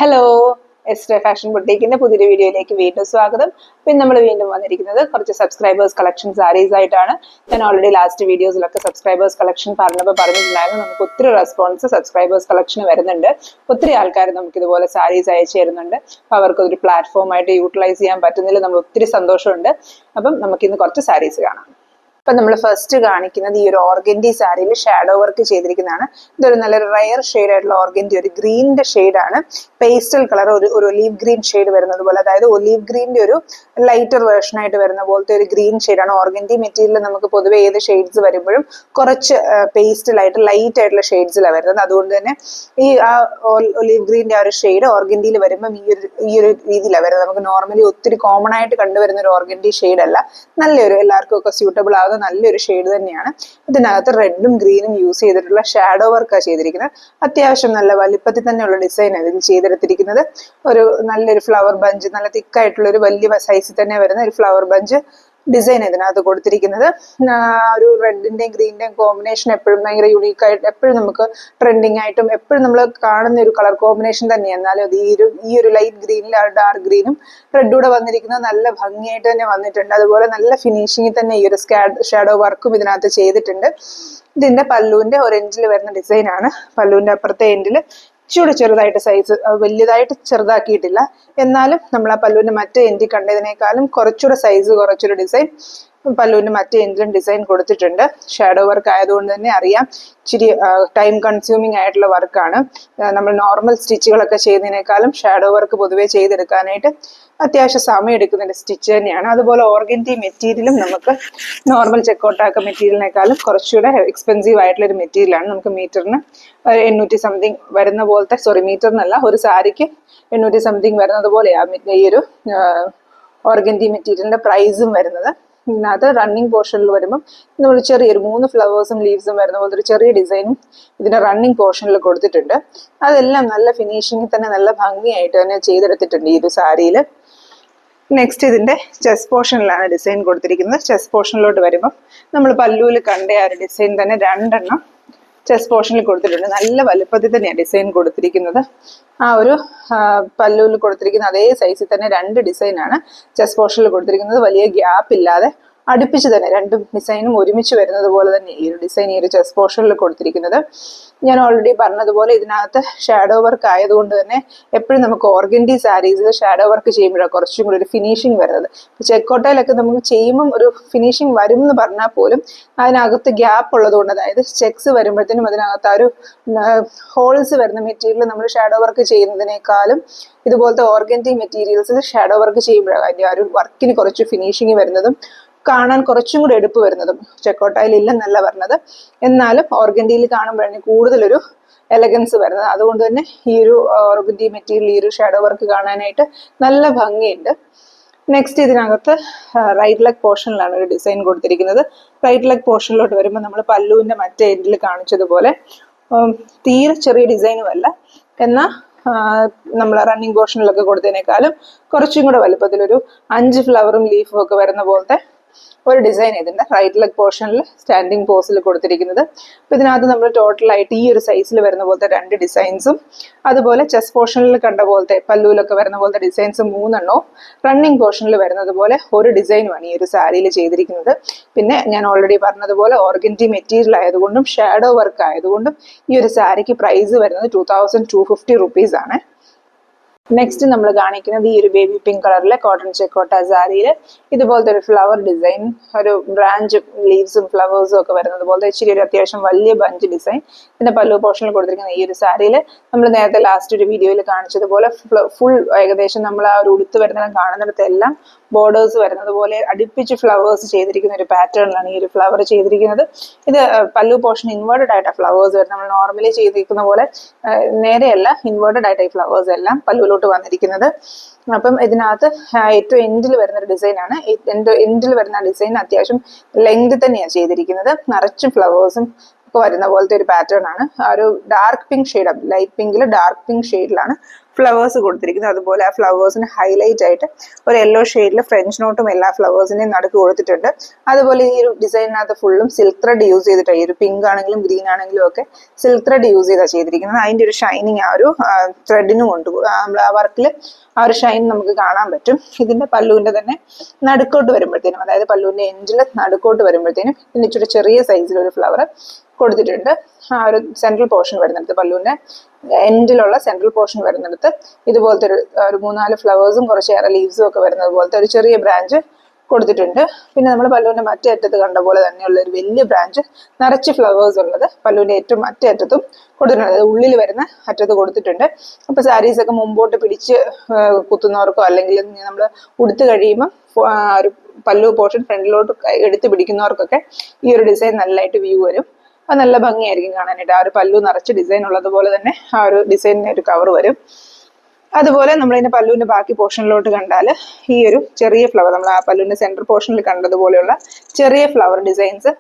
Hello, astray fashion ബുട്ടീക്കിന്റെ പുതിയൊരു വീഡിയോയിലേക്ക് വീണ്ടും സ്വാഗതം. പിന്നെ നമ്മൾ വീണ്ടും വന്നിരിക്കുന്നത് കുറച്ച് സബ്സ്ക്രൈബേഴ്സ് കളക്ഷൻ സാരീസ് ആയിട്ടാണ്. ഞാൻ ഓൾറെഡി ലാസ്റ്റ് വീഡിയോസിലൊക്കെ സബ്സ്ക്രൈബേഴ്സ് കളക്ഷൻ പറഞ്ഞിട്ടുണ്ടായിരുന്നു. നമുക്ക് ഒത്തിരി റെസ്പോൺസ് സബ്സ്ക്രൈബേഴ്സ് കളക്ഷന് വരുന്നുണ്ട്. ഒത്തിരി ആൾക്കാർ നമുക്ക് ഇതുപോലെ സാരീസ് അയച്ചു തരുന്നുണ്ട്. അപ്പോൾ അവർക്കൊരു പ്ലാറ്റ്ഫോമായിട്ട് യൂട്ടിലൈസ് ചെയ്യാൻ പറ്റുന്നതിൽ നമ്മൾ ഒത്തിരി സന്തോഷമുണ്ട്. അപ്പം നമുക്കിന്ന് കുറച്ച് സാരീസ് കാണാം. ഇപ്പൊ നമ്മൾ ഫസ്റ്റ് കാണിക്കുന്നത് ഈ ഒരു ഓർഗൻഡി സാരിയിൽ ഷാഡോ വർക്ക് ചെയ്തിരിക്കുന്നതാണ്. ഇതൊരു നല്ല റയർ ഷെയ്ഡ് ആയിട്ടുള്ള ഓർഗൻഡി, ഒരു ഗ്രീനിന്റെ ഷെയ്ഡാണ്. പേസ്റ്റൽ കളർ, ഒരു ഒലീവ് ഗ്രീൻ ഷെയ്ഡ് വരുന്നത് പോലെ, അതായത് ഒലീവ് ഗ്രീനിന്റെ ഒരു ലൈറ്റർ വേർഷൻ ആയിട്ട് വരുന്ന പോലത്തെ ഒരു ഗ്രീൻ ഷെയ്ഡാണ്. ഓർഗൻഡി മെറ്റീരിയൽ നമുക്ക് പൊതുവെ ഏത് ഷെയ്ഡ്സ് വരുമ്പോഴും കുറച്ച് പേസ്റ്റലായിട്ട് ലൈറ്റ് ആയിട്ടുള്ള ഷെയ്ഡ്സിലാണ് വരുന്നത്. അതുകൊണ്ട് തന്നെ ഈ ഒലീവ് ഗ്രീനിന്റെ ആ ഒരു ഷെയ്ഡ് ഓർഗൻഡിയിൽ വരുമ്പം ഈ ഒരു രീതിയിലാണ് വരുന്നത്. നമുക്ക് നോർമലി ഒത്തിരി കോമൺ ആയിട്ട് കണ്ടുവരുന്ന ഒരു ഓർഗൻഡി ഷെയ്ഡ് അല്ല. നല്ലൊരു എല്ലാവർക്കും ഒക്കെ സ്യൂട്ടബിൾ ആകുന്ന നല്ലൊരു ഷെയ്ഡ് തന്നെയാണ്. ഇതിനകത്ത് റെഡും ഗ്രീനും യൂസ് ചെയ്തിട്ടുള്ള ഷാഡോ വർക്കാണ് ചെയ്തിരിക്കുന്നത്. അത്യാവശ്യം നല്ല വലിപ്പത്തിൽ തന്നെയുള്ള ഡിസൈൻ ഇതിൽ ചെയ്തെടുത്തിരിക്കുന്നത്. ഒരു നല്ലൊരു ഫ്ലവർ ബഞ്ച്, നല്ല തിക്കായിട്ടുള്ള ഒരു വലിയ സൈസിൽ തന്നെ വരുന്ന ഒരു ഫ്ലവർ ബഞ്ച് ഡിസൈൻ ഇതിനകത്ത് കൊടുത്തിരിക്കുന്നത്. ഒരു റെഡിന്റെയും ഗ്രീനിന്റെയും കോമ്പിനേഷൻ എപ്പോഴും ഭയങ്കര യുണീക്കായിട്ട്, എപ്പോഴും നമുക്ക് ട്രെൻഡിങ് ആയിട്ടും എപ്പോഴും നമ്മൾ കാണുന്ന ഒരു കളർ കോമ്പിനേഷൻ തന്നെയാണ്. എന്നാലും അത് ഈ ഒരു ലൈറ്റ് ഗ്രീനിൽ ഡാർക്ക് ഗ്രീനും റെഡൂടെ വന്നിരിക്കുന്നത് നല്ല ഭംഗിയായിട്ട് തന്നെ വന്നിട്ടുണ്ട്. അതുപോലെ നല്ല ഫിനിഷിങ്ങിൽ തന്നെ ഈ ഒരു ഷാഡോ വർക്കും ഇതിനകത്ത് ചെയ്തിട്ടുണ്ട്. ഇതിന്റെ പല്ലുവിന്റെ ഒരു എൻഡിൽ വരുന്ന ഡിസൈനാണ്. പല്ലുവിന്റെ അപ്പുറത്തെ എൻഡിൽ ഇച്ചിരി ചെറുതായിട്ട് സൈസ്, വലിയതായിട്ട് ചെറുതാക്കിയിട്ടില്ല. എന്നാലും നമ്മൾ ആ പല്ലുവിന്റെ മറ്റേ എൻഡിൽ കണ്ടതിനേക്കാളും കുറച്ചുകൂടെ സൈസ് കുറച്ചൊരു ഡിസൈൻ പല്ലുവിന്റെ മറ്റേ എൻഡിലും ഡിസൈൻ കൊടുത്തിട്ടുണ്ട്. ഷാഡോ വർക്ക് ആയതുകൊണ്ട് തന്നെ അറിയാം ഇച്ചിരി ടൈം കൺസ്യൂമിങ് ആയിട്ടുള്ള വർക്കാണ്. നമ്മൾ നോർമൽ സ്റ്റിച്ചുകളൊക്കെ ചെയ്യുന്നതിനേക്കാളും ഷാഡോ വർക്ക് പൊതുവെ ചെയ്തെടുക്കാനായിട്ട് അത്യാവശ്യം സമയം എടുക്കുന്ന സ്റ്റിച്ച് തന്നെയാണ്. അതുപോലെ ഓർഗൻഡി മെറ്റീരിയലും നമുക്ക് നോർമൽ ചെക്കോട്ടാക്ക മെറ്റീരിയലിനേക്കാളും കുറച്ചുകൂടെ എക്സ്പെൻസീവ് ആയിട്ടുള്ള ഒരു മെറ്റീരിയലാണ്. നമുക്ക് മീറ്ററിന് 800 സംതിങ് വരുന്ന പോലത്തെ, മീറ്ററിനല്ല, ഒരു സാരിക്ക് 800 സംതിങ് വരുന്നത് പോലെയാണ് ഈ ഒരു ഓർഗൻഡി മെറ്റീരിയലിന്റെ പ്രൈസും വരുന്നത്. ഇതിനകത്ത് റണ്ണിങ് പോർഷനിൽ വരുമ്പം നമ്മൾ ചെറിയൊരു 3 ഫ്ലവേഴ്സും ലീവ്സും വരുന്ന പോലത്തെ ഒരു ചെറിയ ഡിസൈനും ഇതിന്റെ റണ്ണിങ് പോർഷനിൽ കൊടുത്തിട്ടുണ്ട്. അതെല്ലാം നല്ല ഫിനിഷിങ്ങിൽ തന്നെ നല്ല ഭംഗിയായിട്ട് തന്നെ ചെയ്തെടുത്തിട്ടുണ്ട് ഈ ഒരു സാരിയിൽ. നെക്സ്റ്റ് ഇതിന്റെ ചെസ്റ്റ് പോർഷനിലാണ് ഡിസൈൻ കൊടുത്തിരിക്കുന്നത്. ചെസ്റ്റ് പോർഷനിലോട്ട് വരുമ്പം നമ്മൾ പല്ലുവിൽ കണ്ട ആ ഒരു ഡിസൈൻ തന്നെ 2 എണ്ണം ചെസ്റ്റ് പോർഷനിൽ കൊടുത്തിട്ടുണ്ട്. നല്ല വലുപ്പത്തിൽ തന്നെയാണ് ഡിസൈൻ കൊടുത്തിരിക്കുന്നത്. ആ ഒരു പല്ലുവിൽ കൊടുത്തിരിക്കുന്ന അതേ സൈസിൽ തന്നെ 2 ഡിസൈനാണ് ചെസ്റ്റ് പോർഷനിൽ കൊടുത്തിരിക്കുന്നത്. വലിയ ഗ്യാപ്പ് ഇല്ലാതെ അടുപ്പിച്ച് തന്നെ 2 ഡിസൈനും ഒരുമിച്ച് വരുന്നത് പോലെ തന്നെ ഈ ഒരു ഡിസൈൻ ഈ ഒരു ചെസ്റ്റ് പോർഷനിൽ കൊടുത്തിരിക്കുന്നത്. ഞാൻ ഓൾറെഡി പറഞ്ഞതുപോലെ ഇതിനകത്ത് ഷാഡോ വർക്ക് ആയതുകൊണ്ട് തന്നെ എപ്പോഴും നമുക്ക് ഓർഗൻഡി സാരീസിൽ ഷാഡോ വർക്ക് ചെയ്യുമ്പോഴാണ് കുറച്ചും കൂടി ഒരു ഫിനിഷിങ് വരുന്നത്. ചെക്കോട്ടയിലൊക്കെ നമുക്ക് ചെയ്യുമ്പം ഒരു ഫിനിഷിങ് വരും എന്ന് പറഞ്ഞാൽ പോലും അതിനകത്ത് ഗ്യാപ്പ് ഉള്ളതുകൊണ്ട്, അതായത് ചെക്സ് വരുമ്പോഴത്തേനും അതിനകത്ത് ആ ഒരു ഹോൾസ് വരുന്ന മെറ്റീരിയൽ നമ്മൾ ഷാഡോ വർക്ക് ചെയ്യുന്നതിനേക്കാളും ഇതുപോലത്തെ ഓർഗൻഡി മെറ്റീരിയൽസിൽ ഷാഡോ വർക്ക് ചെയ്യുമ്പോഴാണ് അതിൻ്റെ ആ ഒരു വർക്കിന് കുറച്ച് ഫിനിഷിങ് വരുന്നതും കാണാൻ കുറച്ചും കൂടി എടുപ്പ് വരുന്നതും. ചെക്കോട്ടയിൽ ഇല്ലെന്നല്ല പറഞ്ഞത്, എന്നാലും ഓർഗൻഡിയിൽ കാണുമ്പോഴാണ് കൂടുതലൊരു എലഗൻസ് വരുന്നത്. അതുകൊണ്ട് തന്നെ ഈ ഒരു ഓർഗൻഡി മെറ്റീരിയൽ, ഈ ഒരു ഷാഡോ വർക്ക് കാണാനായിട്ട് നല്ല ഭംഗിയുണ്ട്. നെക്സ്റ്റ് ഇതിനകത്ത് റൈറ്റ് ലെഗ് പോർഷനിലാണ് ഒരു ഡിസൈൻ കൊടുത്തിരിക്കുന്നത്. റൈറ്റ് ലെഗ് പോർഷനിലോട്ട് വരുമ്പോൾ നമ്മൾ പല്ലുവിന്റെ മറ്റേ എൻഡിൽ കാണിച്ചതുപോലെ തീരെ ചെറിയ ഡിസൈനും അല്ല, എന്നാൽ നമ്മൾ റണ്ണിങ് പോർഷനിലൊക്കെ കൊടുത്തതിനേക്കാളും കുറച്ചും കൂടെ വലുപ്പത്തിലൊരു 5 ഫ്ലവറും ലീഫും ഒക്കെ വരുന്ന പോലത്തെ ഒരു ഡിസൈൻ ഇതിന്റെ റൈറ്റ് ലെഗ് പോർഷനിൽ സ്റ്റാൻഡിങ് പോസിൽ കൊടുത്തിരിക്കുന്നത്. അപ്പൊ ഇതിനകത്ത് നമ്മൾ ടോട്ടലായിട്ട് ഈ ഒരു സൈസിൽ വരുന്ന പോലത്തെ 2 ഡിസൈൻസും, അതുപോലെ ചെസ്റ്റ് പോർഷനിൽ കണ്ട പോലത്തെ പല്ലുവിലൊക്കെ വരുന്ന പോലത്തെ ഡിസൈൻസ് 3 എണ്ണവും, റണ്ണിങ് പോർഷനിൽ വരുന്നത് പോലെ ഒരു ഡിസൈനുമാണ് ഈ ഒരു സാരിയിൽ ചെയ്തിരിക്കുന്നത്. പിന്നെ ഞാൻ ഓൾറെഡി പറഞ്ഞതുപോലെ ഓർഗൻഡി മെറ്റീരിയൽ ആയതുകൊണ്ടും ഷാഡോ വർക്ക് ആയതുകൊണ്ടും ഈ ഒരു സാരിക്ക് പ്രൈസ് വരുന്നത് 2250 റുപ്പീസ് ആണ്. നെക്സ്റ്റ് നമ്മൾ കാണിക്കുന്നത് ഈ ഒരു ബേബി പിങ്ക് കളറിലെ കോട്ടൺ ചെക്കോട്ട സാരിയിൽ ഇതുപോലത്തെ ഒരു ഫ്ലവർ ഡിസൈൻ, ഒരു ബ്രാഞ്ച് ലീവ്സും ഫ്ലവേഴ്സും ഒക്കെ വരുന്നത് പോലത്തെ ഇച്ചിരി ഒരു അത്യാവശ്യം വലിയ ബഞ്ച് ഡിസൈൻ ഇതിന്റെ പല്ലു പോർഷനിൽ കൊടുത്തിരിക്കുന്ന ഈ ഒരു സാരിയിൽ നമ്മൾ നേരത്തെ ലാസ്റ്റ് ഒരു വീഡിയോയിൽ കാണിച്ചതുപോലെ ഫുൾ ഏകദേശം നമ്മൾ ആ ഒരു ഉടുത്ത് വരുന്ന കാണുന്നിടത്തെല്ലാം ബോർഡേഴ്സ് വരുന്നത് പോലെ അടുപ്പിച്ച് ഫ്ലവേഴ്സ് ചെയ്തിരിക്കുന്ന ഒരു പാറ്റേണിലാണ് ഈ ഒരു ഫ്ലവർ ചെയ്തിരിക്കുന്നത്. ഇത് പല്ലു പോർഷൻ ഇൻവേർട്ടഡ് ആയിട്ട് ഫ്ലവേഴ്സ് വരുന്നത്. നമ്മൾ നോർമലി ചെയ്തിരിക്കുന്ന പോലെ നേരെയല്ല, ഇൻവേർട്ടഡ് ആയിട്ട് ഈ ഫ്ലവേഴ്സ് എല്ലാം പല്ലുവിലോട്ട് വന്നിരിക്കുന്നത്. അപ്പം ഇതിനകത്ത് ഏറ്റവും എൻഡിൽ വരുന്ന ഒരു ഡിസൈനാണ്. എൻഡിൽ വരുന്ന ഡിസൈൻ അത്യാവശ്യം ലെങ്ത് തന്നെയാണ് ചെയ്തിരിക്കുന്നത്. നിറച്ചും ഫ്ലവേഴ്സും ഒക്കെ വരുന്ന പോലത്തെ ഒരു പാറ്റേൺ ആണ്. ആ ഒരു ഡാർക്ക് പിങ്ക് ഷെയ്ഡ്, ലൈറ്റ് പിങ്കിൽ ഡാർക്ക് പിങ്ക് ഷെയ്ഡിലാണ് ഫ്ലവേഴ്സ് കൊടുത്തിരിക്കുന്നത്. അതുപോലെ ആ ഫ്ലവേഴ്സിന് ഹൈലൈറ്റ് ആയിട്ട് ഒരു യെല്ലോ ഷെയ്ഡിൽ ഫ്രഞ്ച് നോട്ടും എല്ലാ ഫ്ലവേഴ്സിന്റെയും നടുക്ക് കൊടുത്തിട്ടുണ്ട്. അതുപോലെ ഈ ഒരു ഡിസൈനിനകത്ത് ഫുള്ളും സിൽക്ക് ത്രെഡ് യൂസ് ചെയ്തിട്ടാണ്, ഈ ഒരു പിങ്ക് ആണെങ്കിലും ഗ്രീൻ ആണെങ്കിലും ഒക്കെ സിൽക്ക് ത്രെഡ് യൂസ് ചെയ്താണ് ചെയ്തിരിക്കുന്നത്. അതിന്റെ ഒരു ഷൈനിങ് ആ ഒരു ത്രെഡിനും കൊണ്ട് നമ്മൾ ആ വർക്കിൽ ആ ഒരു ഷൈൻ നമുക്ക് കാണാൻ പറ്റും. ഇതിന്റെ പല്ലുവിന്റെ തന്നെ നടുക്കോട്ട് വരുമ്പോഴത്തേനും, അതായത് പല്ലുവിന്റെ എൻഡിൽ നടുക്കോട്ട് വരുമ്പോഴത്തേനും ഇതിന് ഇച്ചിരി ചെറിയ സൈസിൽ ഒരു ഫ്ലവർ കൊടുത്തിട്ടുണ്ട്. ആ ഒരു സെൻട്രൽ പോർഷൻ വരുന്നിടത്ത്, പല്ലുവിന്റെ എൻഡിലുള്ള സെൻട്രൽ പോർഷൻ വരുന്നിടത്ത് ഇതുപോലത്തെ ഒരു 3-4 ഫ്ലവേഴ്സും കുറച്ചേറെ ലീവ്സും ഒക്കെ വരുന്നത് പോലത്തെ ഒരു ചെറിയ ബ്രാഞ്ച് കൊടുത്തിട്ടുണ്ട്. പിന്നെ നമ്മൾ പല്ലുവിന്റെ മറ്റേ അറ്റത്ത് കണ്ട പോലെ തന്നെയുള്ള ഒരു വലിയ ബ്രാഞ്ച് നിറച്ച് ഫ്ലവേഴ്സ് ഉള്ളത് പല്ലുവിന്റെ ഏറ്റവും മറ്റേ അറ്റത്തും കൊടുത്തിട്ടുണ്ട്, അതായത് ഉള്ളിൽ വരുന്ന അറ്റത്ത് കൊടുത്തിട്ടുണ്ട്. അപ്പൊ സാരീസ് ഒക്കെ മുമ്പോട്ട് പിടിച്ച് കുത്തുന്നവർക്കോ അല്ലെങ്കിൽ നമ്മൾ ഉടുത്ത് കഴിയുമ്പോൾ ഒരു പല്ലു പോർഷൻ ഫ്രണ്ടിലോട്ട് എടുത്ത് പിടിക്കുന്നവർക്കൊക്കെ ഈ ഒരു ഡിസൈൻ നല്ലതായിട്ട് വ്യൂ വരും. അത് നല്ല ഭംഗിയായിരിക്കും കാണാനായിട്ട്. ആ ഒരു പല്ലു നിറച്ച് ഡിസൈൻ ഉള്ളതുപോലെ തന്നെ ആ ഒരു ഡിസൈനിന് ഒരു കവർ വരും. അതുപോലെ നമ്മളതിന്റെ പല്ലുവിന്റെ ബാക്കി പോർഷനിലോട്ട് കണ്ടാൽ ഈ ഒരു ചെറിയ ഫ്ലവർ, നമ്മൾ ആ പല്ലുവിന്റെ സെന്റർ പോർഷനിൽ കണ്ടതുപോലെയുള്ള ചെറിയ ഫ്ലവർ ഡിസൈൻസ്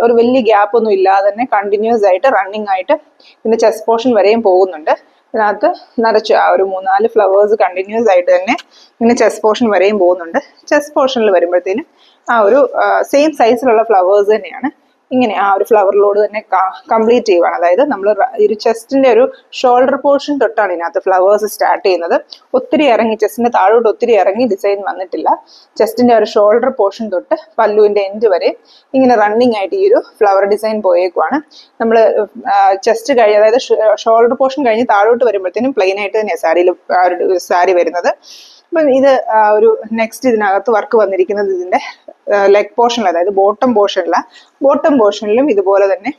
ഒരു വലിയ ഗ്യാപ്പ് ഒന്നും ഇല്ലാതെ തന്നെ കണ്ടിന്യൂസ് ആയിട്ട് റണ്ണിങ് ആയിട്ട് ഇതിന്റെ ചെസ്റ്റ് പോർഷൻ വരെയും പോകുന്നുണ്ട്. ഇതിനകത്ത് നിറച്ച് ആ ഒരു 3-4 ഫ്ലവേഴ്സ് കണ്ടിന്യൂസ് ആയിട്ട് തന്നെ ഇങ്ങനെ ചെസ്റ്റ് പോർഷൻ വരെയും പോകുന്നുണ്ട്. ചെസ്റ്റ് പോർഷനിൽ വരുമ്പോഴത്തേനും ആ ഒരു സെയിം സൈസിലുള്ള ഫ്ലവേഴ്സ് തന്നെയാണ് ഇങ്ങനെ ആ ഒരു ഫ്ലവർ ലോഡ് തന്നെ കംപ്ലീറ്റ് ചെയ്യുവാണ്. അതായത് നമ്മൾ ഒരു ചെസ്റ്റിന്റെ ഒരു ഷോൾഡർ പോർഷൻ തൊട്ടാണ് ഇതിനകത്ത് ഫ്ലവേഴ്സ് സ്റ്റാർട്ട് ചെയ്യുന്നത്. ഒത്തിരി ഇറങ്ങി ചെസ്റ്റിന്റെ താഴോട്ട് ഒത്തിരി ഇറങ്ങി ഡിസൈൻ വന്നിട്ടില്ല. ചെസ്റ്റിന്റെ ഒരു ഷോൾഡർ പോർഷൻ തൊട്ട് പല്ലുവിന്റെ എൻഡ് വരെ ഇങ്ങനെ റണ്ണിങ് ആയിട്ട് ഈ ഒരു ഫ്ലവർ ഡിസൈൻ പോയേക്കുവാണ്. നമ്മൾ ചെസ്റ്റ് കഴിഞ്ഞ്, അതായത് ഷോൾഡർ പോർഷൻ കഴിഞ്ഞ് താഴോട്ട് വരുമ്പോഴത്തേനും പ്ലെയിൻ ആയിട്ട് തന്നെയാണ് സാരി വരുന്നത്. അപ്പം ഇത് ഒരു നെക്സ്റ്റ് ഇതിനകത്ത് വർക്ക് വന്നിരിക്കുന്നത് ഇതിന്റെ ലെഗ് പോർഷനിൽ, അതായത് ബോട്ടം പോർഷനിലും ഇതുപോലെ തന്നെ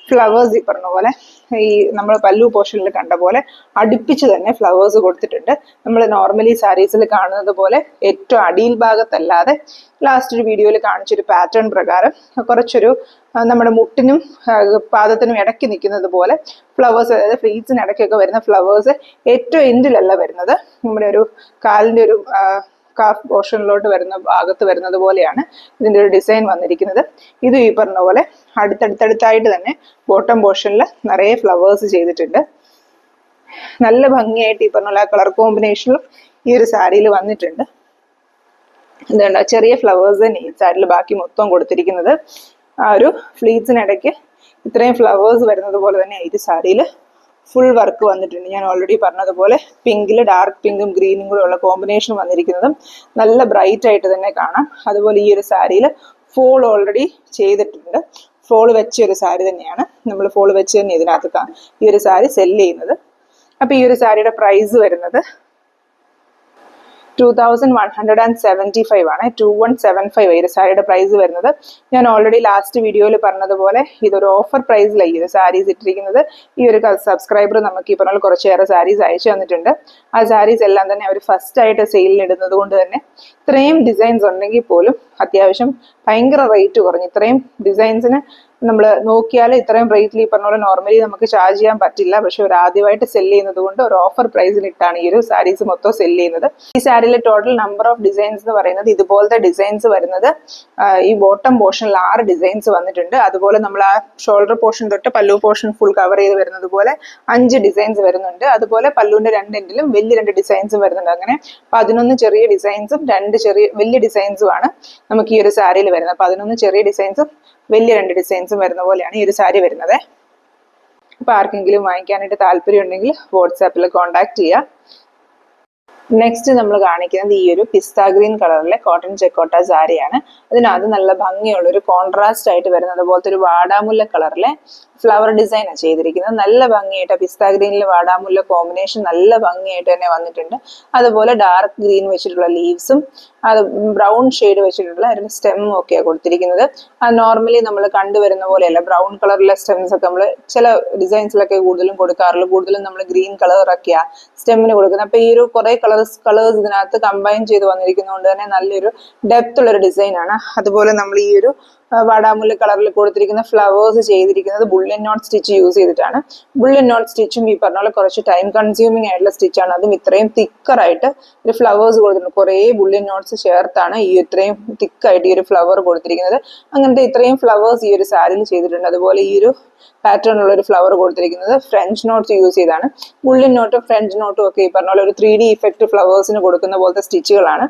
ഫ്ലവേഴ്സ് ഈ പറഞ്ഞ പോലെ ഈ നമ്മൾ പല്ലു പോർഷനിൽ കണ്ട പോലെ അടുപ്പിച്ച് തന്നെ ഫ്ലവേഴ്സ് കൊടുത്തിട്ടുണ്ട്. നമ്മൾ നോർമലി സാരീസിൽ കാണുന്നത് പോലെ ഏറ്റവും അടിയിൽ ഭാഗത്തല്ലാതെ ലാസ്റ്റ് ഒരു വീഡിയോയിൽ കാണിച്ചൊരു പാറ്റേൺ പ്രകാരം കുറച്ചൊരു നമ്മുടെ മുട്ടിനും പാദത്തിനും ഇടയ്ക്ക് നിൽക്കുന്നത് പോലെ ഫ്ലവേഴ്സ്, അതായത് ഫ്ലീറ്റ്സിന് ഇടയ്ക്കൊക്കെ വരുന്ന ഫ്ലവേഴ്സ് ഏറ്റവും എൻഡിലല്ല വരുന്നത്, നമ്മുടെ ഒരു കാലിന്റെ ഒരു കാഫ് പോർഷനിലോട്ട് വരുന്ന ഭാഗത്ത് വരുന്നത് പോലെയാണ് ഇതിന്റെ ഒരു ഡിസൈൻ വന്നിരിക്കുന്നത്. ഇത് ഈ പറഞ്ഞ പോലെ അടുത്തടുത്തായിട്ട് തന്നെ ബോട്ടം പോർഷനിൽ നിറയെ ഫ്ലവേഴ്സ് ചെയ്തിട്ടുണ്ട്. നല്ല ഭംഗിയായിട്ട് ഈ പറഞ്ഞ പോലെ കളർ കോമ്പിനേഷനിലും ഈ ഒരു സാരിയിൽ വന്നിട്ടുണ്ട്. ഇതുണ്ട് ചെറിയ ഫ്ലവേഴ്സ് തന്നെ ഈ സാരിയിൽ ബാക്കി മൊത്തം കൊടുത്തിരിക്കുന്നത്. ആ ഒരു ഫ്ലീറ്റ്സിനിടയ്ക്ക് ഇത്രയും ഫ്ലവേഴ്സ് വരുന്നത് പോലെ തന്നെ ഈ സാരിയിൽ ഫുൾ വർക്ക് വന്നിട്ടുണ്ട്. ഞാൻ ഓൾറെഡി പറഞ്ഞതുപോലെ പിങ്കിൽ ഡാർക്ക് പിങ്കും ഗ്രീനും കൂടെ ഉള്ള കോമ്പിനേഷൻ വന്നിരിക്കുന്നതും നല്ല ബ്രൈറ്റ് ആയിട്ട് തന്നെ കാണാം. അതുപോലെ ഈ ഒരു സാരിയിൽ ഫോൾ ഓൾറെഡി ചെയ്തിട്ടുണ്ട്. ഫോൾ വെച്ച ഒരു സാരി തന്നെയാണ്, നമ്മൾ ഫോൾ വെച്ച് തന്നെ ഇതിനകത്ത് ഈ ഒരു സാരി സെല് ചെയ്യുന്നത്. അപ്പൊ ഈ ഒരു സാരിയുടെ പ്രൈസ് വരുന്നത് 2175 ആണ്. 2175 ഈ ഒരു സാരിയുടെ പ്രൈസ് വരുന്നത്. ഞാൻ ഓൾറെഡി ലാസ്റ്റ് വീഡിയോയിൽ പറഞ്ഞതുപോലെ ഇതൊരു ഓഫർ പ്രൈസിലാണ് ഈ ഒരു സാരീസ് ഇട്ടിരിക്കുന്നത്. ഈ ഒരു സബ്സ്ക്രൈബർ നമുക്ക് ഈ പറഞ്ഞാൽ കുറച്ചേറെ സാരീസ് അയച്ചു തന്നിട്ടുണ്ട്. ആ സാരീസ് എല്ലാം തന്നെ അവർ ഫസ്റ്റ് ആയിട്ട് സെയിലിൽ ഇടുന്നത് കൊണ്ട് തന്നെ ഇത്രയും ഡിസൈൻസ് ഉണ്ടെങ്കിൽ പോലും അത്യാവശ്യം ഭയങ്കര റേറ്റ് കുറഞ്ഞു. ഇത്രയും ഡിസൈൻസിന് നമ്മൾ നോക്കിയാൽ ഇത്രയും റേറ്റിൽ ഈ പറഞ്ഞ പോലെ നോർമലി നമുക്ക് ചാർജ് ചെയ്യാൻ പറ്റില്ല. പക്ഷെ ഒരു ആദ്യമായിട്ട് സെല് ചെയ്യുന്നത് കൊണ്ട് ഒരു ഓഫർ പ്രൈസിലിട്ടാണ് ഈ ഒരു സാരീസ് മൊത്തം സെല് ചെയ്യുന്നത്. ഈ സാരിയിലെ ടോട്ടൽ നമ്പർ ഓഫ് ഡിസൈൻസ് എന്ന് പറയുന്നത് ഇതുപോലത്തെ ഡിസൈൻസ് വരുന്നത് ഈ ബോട്ടം പോർഷനിൽ 6 ഡിസൈൻസ് വന്നിട്ടുണ്ട്. അതുപോലെ നമ്മൾ ആ ഷോൾഡർ പോർഷൻ തൊട്ട് പല്ലു പോർഷൻ ഫുൾ കവർ ചെയ്ത് വരുന്നത് പോലെ 5 ഡിസൈൻസ് വരുന്നുണ്ട്. അതുപോലെ പല്ലുവിന്റെ 2 എൻഡിലും വലിയ 2 ഡിസൈൻസും വരുന്നുണ്ട്. അങ്ങനെ 11 ചെറിയ ഡിസൈൻസും 2 ചെറിയ വലിയ ഡിസൈൻസും ആണ് നമുക്ക് ഈ ഒരു സാരിയിൽ വരുന്നത്. 11 ചെറിയ ഡിസൈൻസും വലിയ 2 ഡിസൈൻസും വരുന്ന പോലെയാണ് ഈ ഒരു സാരി വരുന്നത്. അപ്പൊ ആർക്കെങ്കിലും വാങ്ങിക്കാനായിട്ട് താല്പര്യം ഉണ്ടെങ്കിൽ വാട്സാപ്പിൽ കോൺടാക്ട് ചെയ്യുക. നെക്സ്റ്റ് നമ്മൾ കാണിക്കുന്നത് ഈ ഒരു പിസ്ത ഗ്രീൻ കളറിലെ കോട്ടൺ ചെക്കോട്ട സാരിയാണ്. അതിനകത്ത് നല്ല ഭംഗിയുള്ള ഒരു കോൺട്രാസ്റ്റ് ആയിട്ട് വരുന്നത് പോലത്തെ ഒരു വാടാമുല്ല കളറിലെ ഫ്ലവർ ഡിസൈൻ ആണ് ചെയ്തിരിക്കുന്നത്. നല്ല ഭംഗിയായിട്ട് പിസ്ത ഗ്രീനിൽ വാടാമുല്ല കോമ്പിനേഷൻ നല്ല ഭംഗിയായിട്ട് തന്നെ വന്നിട്ടുണ്ട്. അതുപോലെ ഡാർക്ക് ഗ്രീൻ വെച്ചിട്ടുള്ള ലീവ്സും അത് ബ്രൗൺ ഷെയ്ഡ് വെച്ചിട്ടുള്ള ഒരു സ്റ്റെമ്മും ഒക്കെയാണ് കൊടുത്തിരിക്കുന്നത്. അത് നോർമലി നമ്മൾ കണ്ടുവരുന്ന പോലെയല്ല, ബ്രൗൺ കളറിലെ സ്റ്റെംസ് ഒക്കെ നമ്മൾ ചില ഡിസൈൻസിലൊക്കെ കൂടുതലും കൊടുക്കാറുള്ളൂ. കൂടുതലും നമ്മൾ ഗ്രീൻ കളറൊക്കെയാണ് സ്റ്റെമ്മിന് കൊടുക്കുന്നത്. അപ്പൊ ഈ ഒരു കുറെ കളേഴ്സ് ഇതിനകത്ത് കമ്പൈൻ ചെയ്ത് വന്നിരിക്കുന്നതുകൊണ്ട് തന്നെ നല്ലൊരു ഡെപ്ത് ഉള്ളൊരു ഡിസൈൻ ആണ്. അതുപോലെ നമ്മൾ ഈ ഒരു വാടാമുല്ല കളറിൽ കൊടുത്തിരിക്കുന്ന ഫ്ലവേഴ്സ് ചെയ്തിരിക്കുന്നത് ബുള്ളൻ നോട്ട് സ്റ്റിച്ച് യൂസ് ചെയ്തിട്ടാണ്. ബുള്ളൻ നോട്ട് സ്റ്റിച്ചും ഈ പറഞ്ഞ പോലെ കുറച്ച് ടൈം കൺസ്യൂമിങ് ആയിട്ടുള്ള സ്റ്റിച്ചാണ്. അതും ഇത്രയും തിക്കറായിട്ട് ഒരു ഫ്ലവേഴ്സ് കൊടുത്തിട്ടുണ്ട്. കുറേ ബുള്ളൻ നോട്ട്സ് ചേർത്താണ് ഈ ഇത്രയും തിക്കായിട്ട് ഈ ഒരു ഫ്ലവർ കൊടുത്തിരിക്കുന്നത്. അങ്ങനത്തെ ഇത്രയും ഫ്ലവേഴ്സ് ഈ ഒരു സാരിയിൽ ചെയ്തിട്ടുണ്ട്. അതുപോലെ ഈ ഒരു പാറ്റേൺ ഉള്ള ഒരു ഫ്ലവർ കൊടുത്തിരിക്കുന്നത് ഫ്രഞ്ച് നോട്ട്സ് യൂസ് ചെയ്താണ്. ബുള്ളൻ നോട്ടും ഫ്രഞ്ച് നോട്ടും ഒക്കെ ഈ പറഞ്ഞ പോലെ ഒരു 3D ഇഫക്റ്റ് ഫ്ലവേഴ്സിന് കൊടുക്കുന്ന പോലത്തെ സ്റ്റിച്ചുകളാണ്.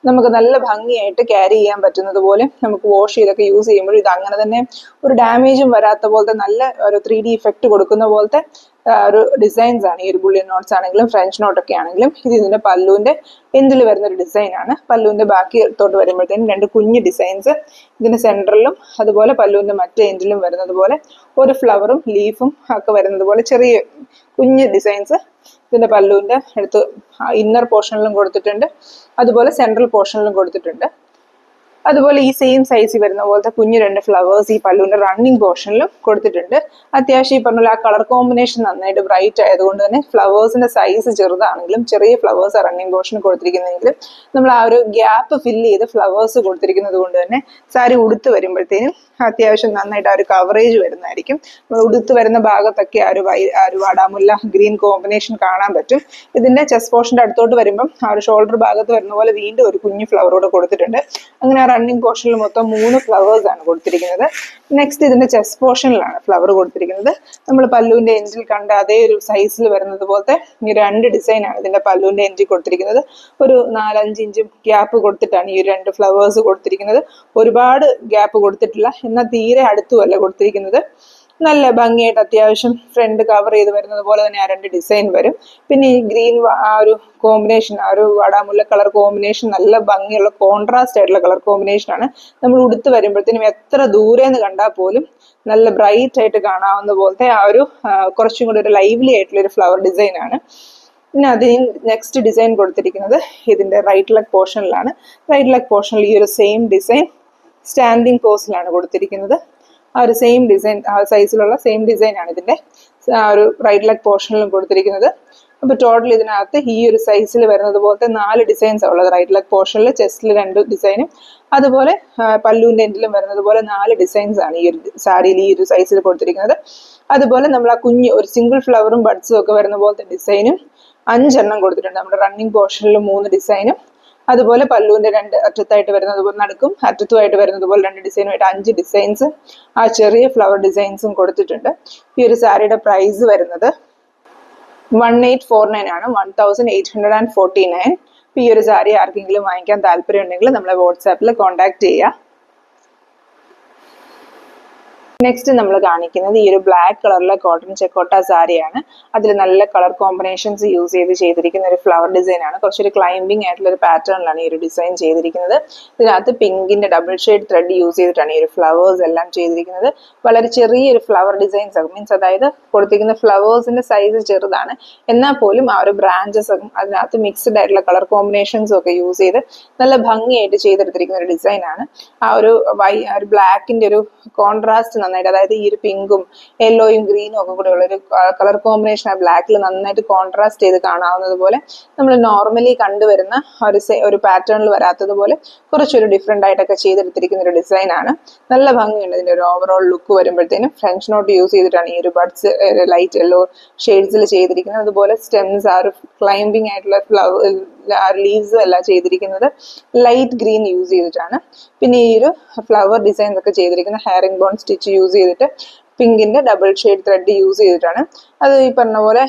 നമുക്ക് നല്ല ഭംഗിയായിട്ട് ക്യാരി ചെയ്യാൻ പറ്റുന്നത് പോലെ നമുക്ക് വാഷ് ചെയ്തൊക്കെ യൂസ് ചെയ്യുമ്പോൾ ഇത് അങ്ങനെ തന്നെ ഒരു ഡാമേജും വരാത്ത പോലത്തെ നല്ല ഒരു 3D ഇഫക്റ്റ് കൊടുക്കുന്ന പോലത്തെ ഒരു ഡിസൈൻസ് ആണ് ഈ ഒരു ബുള്ളിയൻ നോട്ട്സ് ആണെങ്കിലും ഫ്രഞ്ച് നോട്ട് ഒക്കെ ആണെങ്കിലും. ഇത് ഇതിന്റെ പല്ലുവിന്റെ എൻഡിൽ വരുന്ന ഒരു ഡിസൈൻ ആണ്. പല്ലുവിന്റെ ബാക്കി തൊട്ട് വരുമ്പോഴത്തേനും രണ്ട് കുഞ്ഞ് ഡിസൈൻസ് ഇതിന്റെ സെന്ററിലും അതുപോലെ പല്ലുവിന്റെ മറ്റേ എൻഡിലും വരുന്നത് പോലെ ഒരു ഫ്ലവറും ലീഫും ഒക്കെ വരുന്നത് പോലെ ചെറിയ കുഞ്ഞ് ഡിസൈൻസ് ഇതിന്റെ പല്ലുവിന്റെ അടുത്ത് ഇന്നർ പോർഷനിലും കൊടുത്തിട്ടുണ്ട്, അതുപോലെ സെൻട്രൽ പോർഷനിലും കൊടുത്തിട്ടുണ്ട്. അതുപോലെ ഈ സെയിം സൈസിൽ വരുന്ന പോലത്തെ കുഞ്ഞു രണ്ട് ഫ്ലവേഴ്സ് ഈ പല്ലുവിന്റെ റണ്ണിങ് പോർഷനിലും കൊടുത്തിട്ടുണ്ട്. അത്യാവശ്യം ഈ പറഞ്ഞ ആ കളർ കോമ്പിനേഷൻ നന്നായിട്ട് ബ്രൈറ്റ് ആയതുകൊണ്ട് തന്നെ ഫ്ലവേഴ്സിന്റെ സൈസ് ചെറുതാണെങ്കിലും ചെറിയ ഫ്ലവേഴ്സ് റണ്ണിങ് പോർഷന് കൊടുത്തിരിക്കുന്നെങ്കിലും നമ്മൾ ആ ഒരു ഗ്യാപ്പ് ഫില്ല് ചെയ്ത് ഫ്ലവേഴ്സ് കൊടുത്തിരിക്കുന്നത് കൊണ്ട് തന്നെ സാരി ഉടുത്ത് വരുമ്പോഴത്തേനും അത്യാവശ്യം നന്നായിട്ട് ആ ഒരു കവറേജ് വരുന്നതായിരിക്കും. നമ്മൾ ഉടുത്ത് വരുന്ന ഭാഗത്തൊക്കെ ആ ഒരു വാടാമുല്ല ഗ്രീൻ കോമ്പിനേഷൻ കാണാൻ പറ്റും. ഇതിന്റെ ചെസ്റ്റ് പോർഷന്റെ അടുത്തോട്ട് വരുമ്പം ആ ഒരു ഷോൾഡർ ഭാഗത്ത് വരുന്ന പോലെ വീണ്ടും ഒരു കുഞ്ഞു ഫ്ലവർ കൂടെ കൊടുത്തിട്ടുണ്ട്. അങ്ങനെ ആ റണ്ണിങ് പോർഷനിൽ മൊത്തം 3 ഫ്ലവേഴ്സ് ആണ് കൊടുത്തിരിക്കുന്നത്. നെക്സ്റ്റ് ഇതിന്റെ ചെസ്റ്റ് പോർഷനിലാണ് ഫ്ലവർ കൊടുത്തിരിക്കുന്നത്. നമ്മൾ പല്ലുവിന്റെ എൻഡിൽ കണ്ട അതേ ഒരു സൈസിൽ വരുന്നത് പോലത്തെ ഈ 2 ഡിസൈൻ ആണ് ഇതിന്റെ പല്ലുവിന്റെ എൻഡിൽ കൊടുത്തിരിക്കുന്നത്. ഒരു 4-5 ഇഞ്ച് ഗ്യാപ്പ് കൊടുത്തിട്ടാണ് ഈ 2 ഫ്ലവേഴ്സ് കൊടുത്തിരിക്കുന്നത്. ഒരുപാട് ഗ്യാപ്പ് കൊടുത്തിട്ടില്ല, എന്നാൽ തീരെ അടുത്തുമല്ല കൊടുത്തിരിക്കുന്നത്. നല്ല ഭംഗിയായിട്ട് അത്യാവശ്യം ഫ്രണ്ട് കവർ ചെയ്ത് വരുന്നത് പോലെ തന്നെ ആ 2 ഡിസൈൻ വരും. പിന്നെ ഈ ഗ്രീൻ ആ ഒരു കോമ്പിനേഷൻ, ആ ഒരു വാടാമുല്ല കളർ കോമ്പിനേഷൻ നല്ല ഭംഗിയുള്ള കോൺട്രാസ്റ്റ് ആയിട്ടുള്ള കളർ കോമ്പിനേഷൻ ആണ്. നമ്മൾ ഉടുത്ത് വരുമ്പോഴത്തേനും എത്ര ദൂരെ നിന്ന് കണ്ടാൽ പോലും നല്ല ബ്രൈറ്റ് ആയിട്ട് കാണാവുന്ന പോലത്തെ ആ ഒരു കുറച്ചും കൂടി ഒരു ലൈവ്ലി ആയിട്ടുള്ള ഒരു ഫ്ലവർ ഡിസൈൻ ആണ്. പിന്നെ അതിന് നെക്സ്റ്റ് ഡിസൈൻ കൊടുത്തിരിക്കുന്നത് ഇതിന്റെ റൈറ്റ് ലെഗ് പോർഷനിലാണ്. റൈറ്റ് ലെഗ് പോർഷനിൽ ഈ ഒരു സെയിം ഡിസൈൻ സ്റ്റാൻഡിങ് പോസിലാണ് കൊടുത്തിരിക്കുന്നത്. ആ ഒരു സെയിം ഡിസൈൻ, ആ സൈസിലുള്ള സെയിം ഡിസൈൻ ആണ് ഇതിന്റെ ആ ഒരു റൈറ്റ് ലെഗ് പോർഷനിലും കൊടുത്തിരിക്കുന്നത്. അപ്പൊ ടോട്ടൽ ഇതിനകത്ത് ഈ ഒരു സൈസിൽ വരുന്നത് പോലത്തെ 4 ഡിസൈൻസ് ഉള്ളത്. റൈറ്റ് ലെഗ് പോർഷനിൽ ചെസ്റ്റിൽ 2 ഡിസൈനും അതുപോലെ പല്ലുവിന്റെ എൻഡിലും വരുന്നത് പോലെ 4 ഡിസൈൻസ് ആണ് ഈ ഒരു സാരിയിൽ ഈ ഒരു സൈസിൽ കൊടുത്തിരിക്കുന്നത്. അതുപോലെ നമ്മൾ ആ കുഞ്ഞ് ഒരു സിംഗിൾ ഫ്ലവറും ബഡ്സും ഒക്കെ വരുന്ന പോലത്തെ ഡിസൈനും 5 എണ്ണം കൊടുത്തിട്ടുണ്ട്. നമ്മുടെ റണ്ണിങ് പോർഷനിൽ 3 ഡിസൈനും അതുപോലെ പല്ലുവിന്റെ 2 അറ്റത്തായിട്ട് വരുന്നത് പോലെ നടുക്കും അറ്റത്തുമായിട്ട് വരുന്നത് പോലെ 2 ഡിസൈനുമായിട്ട് 5 ഡിസൈൻസ് ആ ചെറിയ ഫ്ലവർ ഡിസൈൻസും കൊടുത്തിട്ടുണ്ട്. ഈ ഒരു സാരിയുടെ പ്രൈസ് വരുന്നത് 1849 ആണ്, 1849. ഈ ഒരു സാരി ആർക്കെങ്കിലും വാങ്ങിക്കാൻ താല്പര്യം ഉണ്ടെങ്കിൽ നമ്മളെ വാട്സാപ്പിൽ കോൺടാക്ട് ചെയ്യുക. നെക്സ്റ്റ് നമ്മൾ കാണിക്കുന്നത് ഈ ഒരു ബ്ലാക്ക് കളറിലെ കോട്ടൺ ചെക്കോട്ട സാരിയാണ്. അതിൽ നല്ല കളർ കോമ്പിനേഷൻസ് യൂസ് ചെയ്തിരിക്കുന്ന ഒരു ഫ്ലവർ ഡിസൈൻ ആണ്. കുറച്ചൊരു ക്ലൈംബിംഗ് ആയിട്ടുള്ള ഒരു പാറ്റേണിലാണ് ഈ ഒരു ഡിസൈൻ ചെയ്തിരിക്കുന്നത്. ഇതിനകത്ത് പിങ്കിന്റെ ഡബിൾ ഷെയ്ഡ് ത്രെഡ് യൂസ് ചെയ്തിട്ടാണ് ഈ ഒരു ഫ്ലവേഴ്സ് എല്ലാം ചെയ്തിരിക്കുന്നത്. വളരെ ചെറിയൊരു ഫ്ലവർ ഡിസൈൻസ് ഒക്കെ മീൻസ് അതായത് കൊടുത്തിരിക്കുന്ന ഫ്ലവേഴ്സിന്റെ സൈസ് ചെറുതാണ്, എന്നാൽ പോലും ആ ഒരു ബ്രാഞ്ചസ് അതിനകത്ത് മിക്സ്ഡ് ആയിട്ടുള്ള കളർ കോമ്പിനേഷൻസും ഒക്കെ യൂസ് ചെയ്ത് നല്ല ഭംഗിയായിട്ട് ചെയ്തെടുത്തിരിക്കുന്ന ഒരു ഡിസൈൻ ആണ്. ആ ഒരു ബ്ലാക്കിന്റെ ഒരു കോൺട്രാസ്റ്റ് നന്നായിട്ട്, അതായത് ഈ ഒരു പിങ്കും യെല്ലോയും ഗ്രീനും ഒക്കെ കൂടെ ഉള്ള ഒരു കളർ കോമ്പിനേഷൻ ആ ബ്ലാക്കിൽ നന്നായിട്ട് കോൺട്രാസ്റ്റ് ചെയ്ത് കാണാവുന്നത് പോലെ നമ്മൾ നോർമലി കണ്ടുവരുന്ന ഒരു പാറ്റേണിൽ വരാത്തത് പോലെ കുറച്ചൊരു ഡിഫറെന്റ് ആയിട്ടൊക്കെ ചെയ്തെടുത്തിരിക്കുന്ന ഒരു ഡിസൈൻ ആണ്. നല്ല ഭംഗിയുണ്ട് ഇതിന്റെ ഒരു ഓവറോൾ ലുക്ക് വരുമ്പോഴത്തേനും. ഫ്രഞ്ച് നോട്ട് യൂസ് ചെയ്തിട്ടാണ് ഈ ഒരു ബഡ്സ് ലൈറ്റ് യെല്ലോ ഷെയ്ഡ്സിൽ ചെയ്തിരിക്കുന്നത്. അതുപോലെ സ്റ്റെംസ് ആ ഒരു ക്ലൈംബിംഗ് ആയിട്ടുള്ള ലീവ്സും എല്ലാം ചെയ്തിരിക്കുന്നത് ലൈറ്റ് ഗ്രീൻ യൂസ് ചെയ്തിട്ടാണ്. പിന്നെ ഈ ഒരു ഫ്ലവർ ഡിസൈൻസ് ഒക്കെ ചെയ്തിരിക്കുന്ന ഹെയറിംഗ് ബോൺ സ്റ്റിച്ച് യൂസ് ചെയ്തിട്ട് പിങ്കിന്റെ ഡബിൾ ഷെയ്ഡ് ത്രെഡ് യൂസ് ചെയ്തിട്ടാണ്. അത് ഈ പറഞ്ഞ പോലെ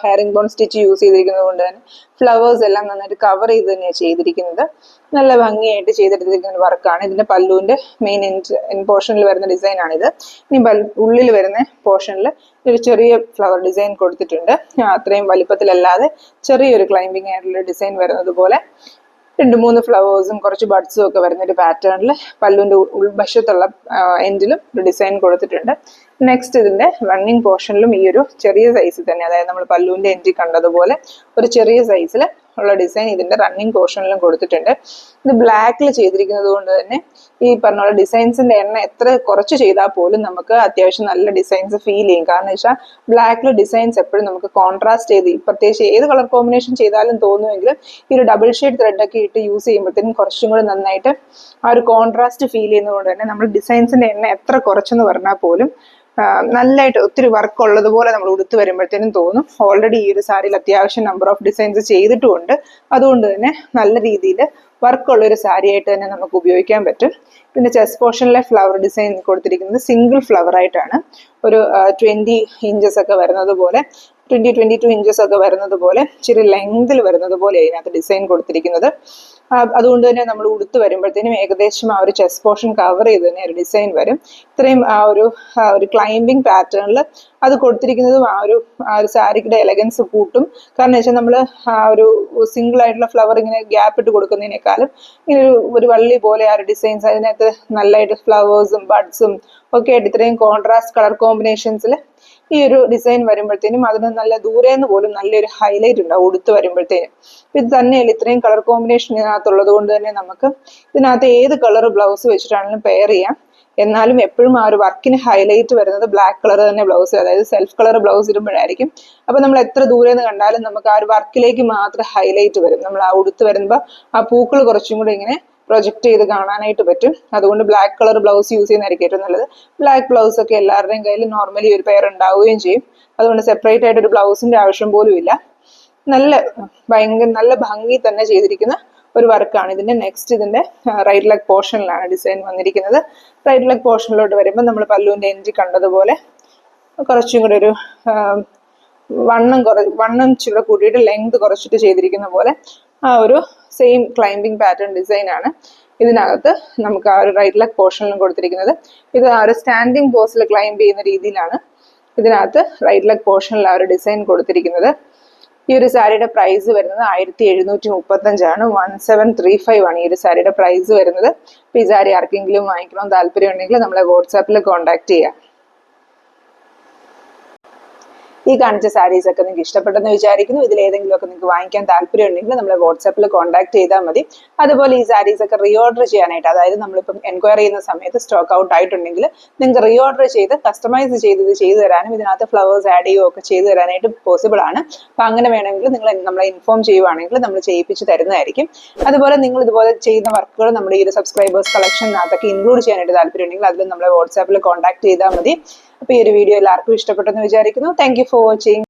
ഹെയറിംഗ് ബോൺ സ്റ്റിച്ച് യൂസ് ചെയ്തിരിക്കുന്നത് കൊണ്ട് തന്നെ ഫ്ലവേഴ്സ് എല്ലാം നന്നായിട്ട് കവർ ചെയ്ത് തന്നെയാണ് ചെയ്തിരിക്കുന്നത്. നല്ല ഭംഗിയായിട്ട് ചെയ്തെടുത്തിരിക്കുന്ന വർക്കാണ്. ഇതിന്റെ പല്ലുവിന്റെ മെയിൻ എൻഡ് പോർഷനിൽ വരുന്ന ഡിസൈൻ ആണിത്. ഇനി ഉള്ളിൽ വരുന്ന പോർഷനിൽ ഒരു ചെറിയ ഫ്ലവർ ഡിസൈൻ കൊടുത്തിട്ടുണ്ട്. അത്രയും വലിപ്പത്തിലല്ലാതെ ചെറിയൊരു ക്ലൈംബിംഗ് ആയിട്ടുള്ള ഡിസൈൻ വരുന്നത് പോലെ 2-3 ഫ്ലവേഴ്സും കുറച്ച് ബഡ്സും ഒക്കെ വരുന്ന ഒരു പാറ്റേണിൽ പല്ലുവിന്റെ ഉൾവശത്തുള്ള എൻഡിലും ഒരു ഡിസൈൻ കൊടുത്തിട്ടുണ്ട്. നെക്സ്റ്റ് ഇതിന്റെ റണ്ണിങ് പോർഷനിലും ഈ ഒരു ചെറിയ സൈസിൽ തന്നെ, അതായത് നമ്മൾ പല്ലുവിന്റെ എൻഡിൽ കണ്ടതുപോലെ ഒരു ചെറിയ സൈസിൽ ഉള്ള ഡിസൈൻ ഇതിന്റെ റണ്ണിങ് പോർഷനിലും കൊടുത്തിട്ടുണ്ട്. ഇത് ബ്ലാക്കിൽ ചെയ്തിരിക്കുന്നത് കൊണ്ട് തന്നെ ഈ പറഞ്ഞ ഡിസൈൻസിന്റെ എണ്ണം എത്ര കുറച്ച് ചെയ്താൽ പോലും നമുക്ക് അത്യാവശ്യം നല്ല ഡിസൈൻസ് ഫീൽ ചെയ്യും. കാരണം വെച്ചാൽ ബ്ലാക്കിൽ ഡിസൈൻസ് എപ്പോഴും നമുക്ക് കോൺട്രാസ്റ്റ് ചെയ്ത് പ്രത്യേകിച്ച് ഏത് കളർ കോമ്പിനേഷൻ ചെയ്താലും തോന്നുമെങ്കിലും ഈ ഒരു ഡബിൾ ഷെയ്ഡ് ത്രെഡ് ഒക്കെ ഇട്ട് യൂസ് ചെയ്യുമ്പോഴത്തേക്കും കുറച്ചും കൂടി നന്നായിട്ട് ആ ഒരു കോൺട്രാസ്റ്റ് ഫീൽ ചെയ്യുന്നതുകൊണ്ട് തന്നെ നമ്മൾ ഡിസൈൻസിന്റെ എണ്ണം എത്ര കുറച്ചെന്ന് പറഞ്ഞാൽ പോലും നല്ലതായിട്ട് ഒത്തിരി വർക്ക് ഉള്ളതുപോലെ നമ്മൾ ഉടുത്ത് വരുമ്പോഴത്തേനും തോന്നും. ഓൾറെഡി ഈ ഒരു സാരിയിൽ അത്യാവശ്യം നമ്പർ ഓഫ് ഡിസൈൻസ് ചെയ്തിട്ടുമുണ്ട്. അതുകൊണ്ട് തന്നെ നല്ല രീതിയിൽ വർക്കുള്ള ഒരു സാരി ആയിട്ട് തന്നെ നമുക്ക് ഉപയോഗിക്കാൻ പറ്റും. പിന്നെ ചെസ്റ്റ് പോർഷനിലെ ഫ്ലവർ ഡിസൈൻ കൊടുത്തിരിക്കുന്നത് സിംഗിൾ ഫ്ലവർ ആയിട്ടാണ്. ഒരു 20 ഇഞ്ചസ് ഒക്കെ വരുന്നത് പോലെ 22 ഇഞ്ചസ് ഒക്കെ വരുന്നത് പോലെ ഇച്ചിരി ലെങ്തിൽ വരുന്നത് പോലെ അതിനകത്ത് ഡിസൈൻ കൊടുത്തിരിക്കുന്നത്. അതുകൊണ്ട് തന്നെ നമ്മൾ ഉടുത്ത് വരുമ്പോഴത്തേനും ഏകദേശം ആ ഒരു ചെസ്റ്റ് പോർഷൻ കവർ ചെയ്ത് തന്നെ ഒരു ഡിസൈൻ വരും. ഇത്രയും ആ ഒരു ക്ലൈംബിംഗ് പാറ്റേണിൽ അത് കൊടുത്തിരിക്കുന്നതും ആ ഒരു സാരിയുടെ എലഗൻസ് കൂട്ടും. കാരണം വെച്ചാൽ നമ്മൾ ആ ഒരു സിംഗിൾ ആയിട്ടുള്ള ഫ്ലവർ ഇങ്ങനെ ഗ്യാപ്പ് ഇട്ട് കൊടുക്കുന്നതിനേക്കാളും ഇങ്ങനെ ഒരു വള്ളി പോലെ ആ ഒരു ഡിസൈൻസ് അതിനകത്ത് നല്ലതായിട്ട് ഫ്ലവേഴ്സും ബഡ്സും ഒക്കെ ആയിട്ട് ഇത്രയും കോൺട്രാസ്റ്റ് കളർ കോമ്പിനേഷൻസിൽ ഈ ഒരു ഡിസൈൻ വരുമ്പോഴത്തേനും അതിന് നല്ല ദൂരേന്ന് പോലും നല്ലൊരു ഹൈലൈറ്റ് ഉണ്ടാവും ഉടുത്ത് വരുമ്പോഴത്തേനും. ഇത് തന്നെയല്ല ഇത്രയും കളർ കോമ്പിനേഷൻ ഇതിനകത്തുള്ളത് കൊണ്ട് തന്നെ നമുക്ക് ഇതിനകത്ത് ഏത് കളർ ബ്ലൗസ് വെച്ചിട്ടാണെങ്കിലും പെയർ ചെയ്യാം. എന്നാലും എപ്പോഴും ആ ഒരു വർക്കിന് ഹൈലൈറ്റ് വരുന്നത് ബ്ലാക്ക് കളർ തന്നെ ബ്ലൗസ്, അതായത് സെൽഫ് കളർ ബ്ലൗസ് ഇടുമ്പോഴായിരിക്കും. അപ്പൊ നമ്മൾ എത്ര ദൂരെന്ന് കണ്ടാലും നമുക്ക് ആ ഒരു വർക്കിലേക്ക് മാത്രം ഹൈലൈറ്റ് വരും. നമ്മൾ ആ ഉടുത്ത് വരുമ്പോൾ ആ പൂക്കൾ കുറച്ചും കൂടി ഇങ്ങനെ പ്രൊജക്ട് ചെയ്ത് കാണാനായിട്ട് പറ്റും. അതുകൊണ്ട് ബ്ലാക്ക് കളർ ബ്ലൗസ് യൂസ് ചെയ്യുന്നതായിരിക്കും ഏറ്റവും നല്ലത്. ബ്ലാക്ക് ബ്ലൗസ് ഒക്കെ എല്ലാവരുടെയും കയ്യിൽ നോർമലി ഒരു പെയർ ഉണ്ടാവുകയും ചെയ്യും. അതുകൊണ്ട് സെപ്പറേറ്റ് ആയിട്ട് ഒരു ബ്ലൗസിന്റെ ആവശ്യം പോലും ഇല്ല. നല്ല ഭംഗി തന്നെ ചെയ്തിരിക്കുന്ന ഒരു വർക്കാണ്. ഇതിന്റെ റൈറ്റ് ലെഗ് പോർഷനിലാണ് ഡിസൈൻ വന്നിരിക്കുന്നത്. റൈറ്റ് ലെഗ് പോർഷനിലോട്ട് വരുമ്പോൾ നമ്മൾ പല്ലുവിന്റെ എൻഡ് കണ്ടതുപോലെ കുറച്ചും കൂടെ ഒരു വണ്ണം ഇച്ചിരി കൂട്ടിയിട്ട് ലെങ്ത് കുറച്ചിട്ട് ചെയ്തിരിക്കുന്ന പോലെ ആ ഒരു സെയിം ക്ലൈംബിംഗ് പാറ്റേൺ ഡിസൈൻ ആണ് ഇതിനകത്ത് നമുക്ക് ആ ഒരു റൈറ്റ് ലെഗ് പോർഷനിലും കൊടുത്തിരിക്കുന്നത്. ഇത് ആ ഒരു സ്റ്റാൻഡിങ് പോസിൽ ക്ലൈംബ് ചെയ്യുന്ന രീതിയിലാണ് ഇതിനകത്ത് റൈറ്റ് ലെഗ് പോർഷനിൽ ആ ഒരു ഡിസൈൻ കൊടുത്തിരിക്കുന്നത്. ഈ ഒരു സാരിയുടെ പ്രൈസ് വരുന്നത് 1735 ആണ്. 1735 ആണ് ഈ ഒരു സാരിയുടെ പ്രൈസ് വരുന്നത്. ഈ സാരി ആർക്കെങ്കിലും വാങ്ങിക്കണമെന്ന് താല്പര്യം ഉണ്ടെങ്കിൽ നമ്മളെ വാട്സാപ്പിൽ കോൺടാക്ട് ചെയ്യാം. ഈ കാണിച്ച സാരീസ് ഒക്കെ നിങ്ങൾക്ക് ഇഷ്ടപ്പെട്ടെന്ന് വിചാരിക്കുന്നു. ഇതിൽ ഏതെങ്കിലും ഒക്കെ നിങ്ങൾക്ക് വാങ്ങിക്കാൻ താല്പര്യം ഉണ്ടെങ്കിൽ നമ്മളെ വാട്സാപ്പിൽ കോൺടാക്ട് ചെയ്താൽ മതി. അതുപോലെ ഈ സാരീസ് ഒക്കെ റീഓർഡർ ചെയ്യാനായിട്ട്, അതായത് നമ്മളിപ്പം എൻക്വയറി ചെയ്യുന്ന സമയത്ത് സ്റ്റോക്ക് ഔട്ട് ആയിട്ടുണ്ടെങ്കിൽ നിങ്ങൾക്ക് റീഓർഡർ ചെയ്ത് കസ്റ്റമൈസ് ചെയ്തു തരാനും ഇതിനകത്ത് ഫ്ലവേഴ്സ് ആഡ് ചെയ്യുകയോ ഒക്കെ ചെയ്തു തരാനായിട്ട് പോസിബിൾ ആണ്. അപ്പം അങ്ങനെ വേണമെങ്കിൽ നിങ്ങൾ നമ്മളെ ഇൻഫോം ചെയ്യുവാണെങ്കിൽ നമ്മൾ ചെയ്യിപ്പിച്ച് തരുന്നതായിരിക്കും. അതുപോലെ നിങ്ങൾ ഇതുപോലെ ചെയ്യുന്ന വർക്കുകൾ നമ്മുടെ ഈ ഒരു സബ്സ്ക്രൈബേഴ്സ് കളക്ഷനകത്തൊക്കെ ഇൻക്ലൂഡ് ചെയ്യാനായിട്ട് താല്പര്യം ഉണ്ടെങ്കിൽ അതിൽ നമ്മളെ വാട്സാപ്പിൽ കോൺടാക്ട് ചെയ്താൽ മതി. അപ്പോൾ ഈ ഒരു വീഡിയോ എല്ലാവർക്കും ഇഷ്ടപ്പെട്ടെന്ന് വിചാരിക്കുന്നു. Thank you for watching.